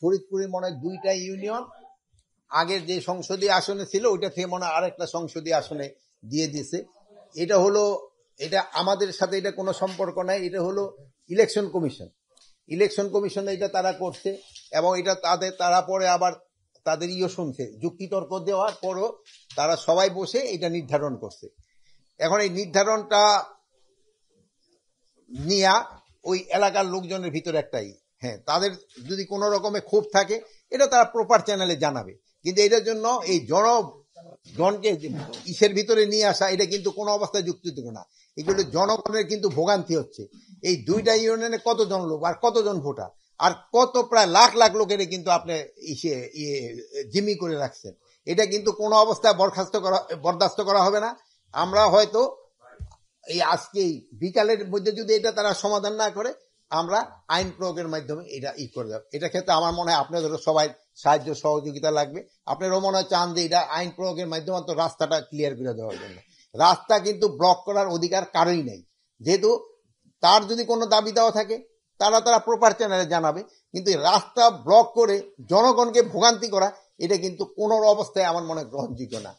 ফরিদপুরে মনে হয় 2টা ইউনিয়ন আগের যে সংসদীয় আসনে ছিল ওইটা থেকে মনে হয় আরেকটা সংসদীয় আসনে দিয়ে দিয়েছে। এটা আমাদের সাথে এটা কোনো সম্পর্ক নাই। এটা হলো ইলেকশন কমিশন এটা তারা করছে, এবং এটা তারা পরে আবার তাদের শুনছে, যুক্তিতর্ক দেওয়ার পরও তারা সবাই বসে এটা নির্ধারণ করছে। এখন এই নির্ধারণটা নিয়ে ওই এলাকার লোকজনের ভিতরে একটাই, হ্যাঁ, তাদের যদি কোনো রকমে ক্ষোভ থাকে এটা তারা প্রপার চ্যানেলে জানাবে, কিন্তু এটার জন্য এই জনকে ইসের ভিতরে নিয়ে আসা এটা কিন্তু কোনো অবস্থায় যুক্তিযুক্ত না। এগুলো জনগণের কিন্তু ভোগান্তি হচ্ছে। এই 2টা ইউনিয়নে কতজন লোক আর কতজন ভোটার আর কত প্রায় লাখ লাখ লোকের কিন্তু আপনি জিম্মি করে রাখছেন। এটা কিন্তু কোনো অবস্থায় বরদাস্ত করা হবে না। আমরা হয়তো এই আজকে বিকালের মধ্যে যদি এটা তারা সমাধান না করে, আমরা আইন প্রয়োগের মাধ্যমে এটা করে দেব। এটা ক্ষেত্রে আমার মনে হয় আপনাদেরও সবাই সাহায্য সহযোগিতা লাগবে। আপনারও মনে হয় চান যে এটা আইন প্রয়োগের মাধ্যমে তো রাস্তাটা ক্লিয়ার করে দেওয়ার জন্য। রাস্তা কিন্তু ব্লক করার অধিকার কারোই নেই, যেহেতু তার যদি কোনো দাবি দেওয়া থাকে তারা প্রপার চ্যানেলে জানাবে, কিন্তু রাস্তা ব্লক করে জনগণকে ভোগান্তি করা এটা কিন্তু কোনো অবস্থায় আমার মনে গ্রহণযোগ্য না।